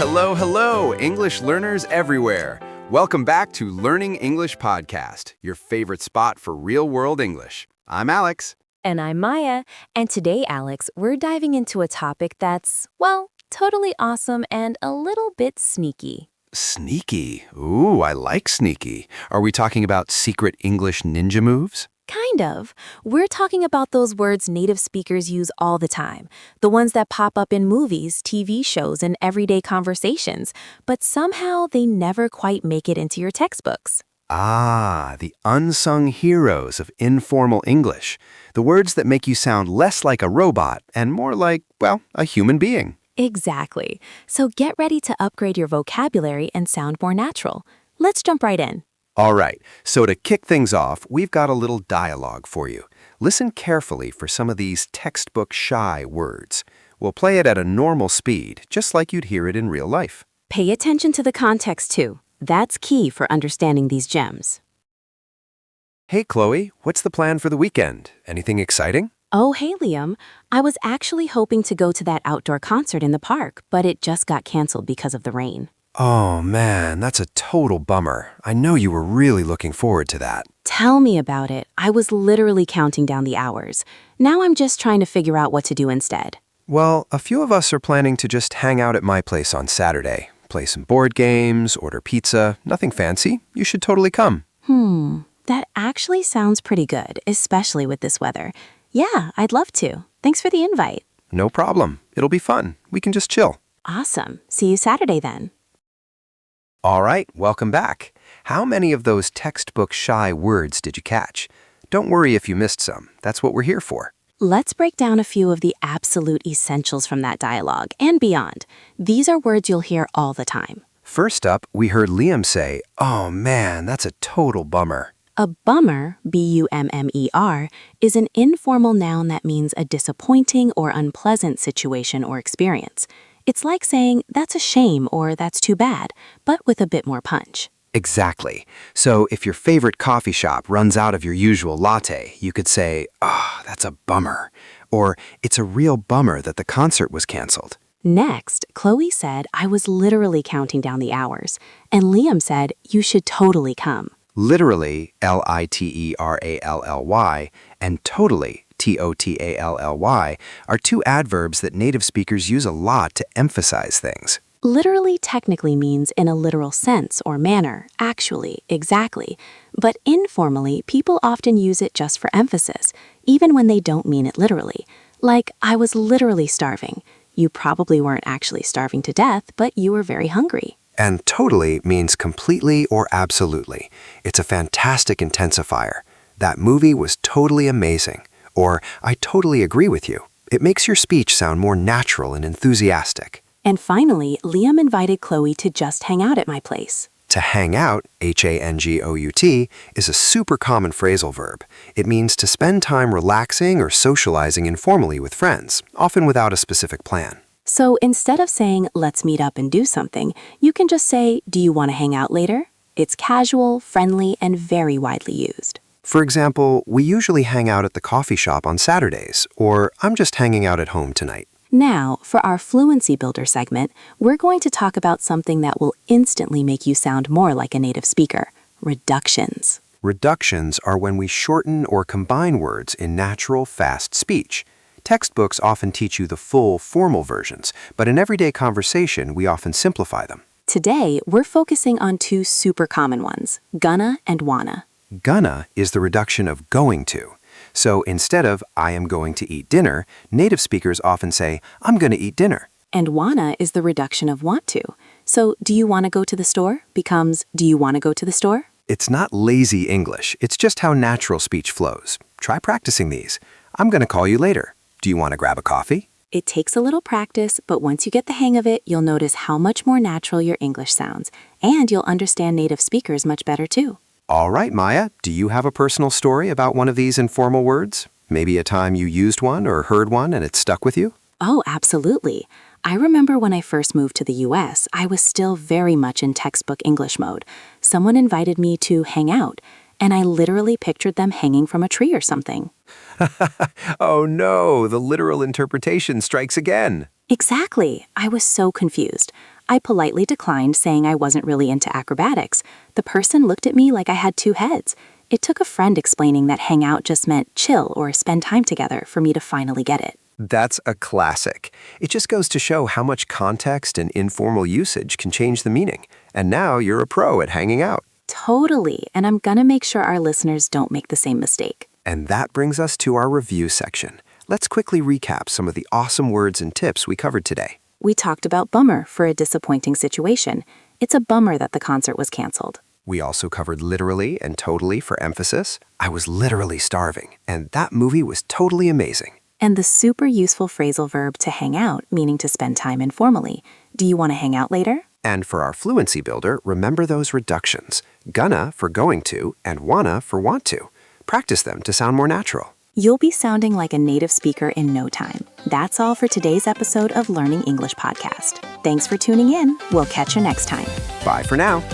Hello, English learners everywhere. Welcome back to Learning English Podcast, your favorite spot for real-world English. I'm Alex. And I'm Maya. And today, Alex, we're diving into a topic that's, well, totally awesome and a little bit sneaky. Sneaky. Ooh, I like sneaky. Are we talking about secret English ninja moves? Kind of. We're talking about those words native speakers use all the time, the ones that pop up in movies, TV shows, and everyday conversations, but somehow they never quite make it into your textbooks. Ah, the unsung heroes of informal English. The words that make you sound less like a robot and more like, well, a human being. Exactly. So get ready to upgrade your vocabulary and sound more natural. Let's jump right in. All right, so to kick things off, we've got a little dialogue for you. Listen carefully for some of these textbook-shy words. We'll play it at a normal speed, just like you'd hear it in real life. Pay attention to the context, too. That's key for understanding these gems. Hey, Chloe, what's the plan for the weekend? Anything exciting? Oh, hey, Liam. I was actually hoping to go to that outdoor concert in the park, but it just got canceled because of the rain. Oh, man, that's a total bummer. I know you were really looking forward to that. Tell me about it. I was literally counting down the hours. Now I'm just trying to figure out what to do instead. Well, a few of us are planning to just hang out at my place on Saturday. Play some board games, order pizza, nothing fancy. You should totally come. That actually sounds pretty good, especially with this weather. Yeah, I'd love to. Thanks for the invite. No problem. It'll be fun. We can just chill. Awesome. See you Saturday then. All right, welcome back. How many of those textbook-shy words did you catch? Don't worry if you missed some. That's what we're here for. Let's break down a few of the absolute essentials from that dialogue and beyond. These are words you'll hear all the time. First up, we heard Liam say, "Oh man, that's a total bummer." A bummer, B-U-M-M-E-R, is an informal noun that means a disappointing or unpleasant situation or experience. It's like saying, that's a shame or that's too bad, but with a bit more punch. Exactly. So if your favorite coffee shop runs out of your usual latte, you could say, "Oh, that's a bummer." Or, "It's a real bummer that the concert was canceled." Next, Chloe said, I was literally counting down the hours. And Liam said, you should totally come. Literally, L-I-T-E-R-A-L-L-Y, and totally, T-O-T-A-L-L-Y, are two adverbs that native speakers use a lot to emphasize things. Literally technically means in a literal sense or manner, actually, exactly. But informally, people often use it just for emphasis, even when they don't mean it literally. Like, I was literally starving. You probably weren't actually starving to death, but you were very hungry. And totally means completely or absolutely. It's a fantastic intensifier. That movie was totally amazing. Or, I totally agree with you. It makes your speech sound more natural and enthusiastic. And finally, Liam invited Chloe to just hang out at my place. To hang out, H-A-N-G-O-U-T, is a super common phrasal verb. It means to spend time relaxing or socializing informally with friends, often without a specific plan. So instead of saying, let's meet up and do something, you can just say, do you want to hang out later? It's casual, friendly, and very widely used. For example, we usually hang out at the coffee shop on Saturdays, or I'm just hanging out at home tonight. Now, for our Fluency Builder segment, we're going to talk about something that will instantly make you sound more like a native speaker: reductions. Reductions are when we shorten or combine words in natural, fast speech. Textbooks often teach you the full, formal versions, but in everyday conversation, we often simplify them. Today, we're focusing on two super common ones, gonna and wanna. Gonna is the reduction of going to. So instead of, I am going to eat dinner, native speakers often say, I'm going to eat dinner. And wanna is the reduction of want to. So, do you want to go to the store becomes, do you want to go to the store? It's not lazy English. It's just how natural speech flows. Try practicing these. I'm going to call you later. Do you want to grab a coffee? It takes a little practice, but once you get the hang of it, you'll notice how much more natural your English sounds. And you'll understand native speakers much better too. All right, Maya, do you have a personal story about one of these informal words? Maybe a time you used one or heard one and it stuck with you? Oh, absolutely. I remember when I first moved to the US, I was still very much in textbook English mode. Someone invited me to hang out, and I literally pictured them hanging from a tree or something. Oh no, the literal interpretation strikes again. Exactly. I was so confused. I politely declined, saying I wasn't really into acrobatics. The person looked at me like I had two heads. It took a friend explaining that hang out just meant chill or spend time together for me to finally get it. That's a classic. It just goes to show how much context and informal usage can change the meaning. And now you're a pro at hanging out. Totally, and I'm gonna make sure our listeners don't make the same mistake. And that brings us to our review section. Let's quickly recap some of the awesome words and tips we covered today. We talked about bummer for a disappointing situation. It's a bummer that the concert was canceled. We also covered literally and totally for emphasis. I was literally starving, and that movie was totally amazing. And the super useful phrasal verb to hang out, meaning to spend time informally. Do you want to hang out later? And for our fluency builder, remember those reductions. Gonna for going to and wanna for want to. Practice them to sound more natural. You'll be sounding like a native speaker in no time. That's all for today's episode of Learning English Podcast. Thanks for tuning in. We'll catch you next time. Bye for now.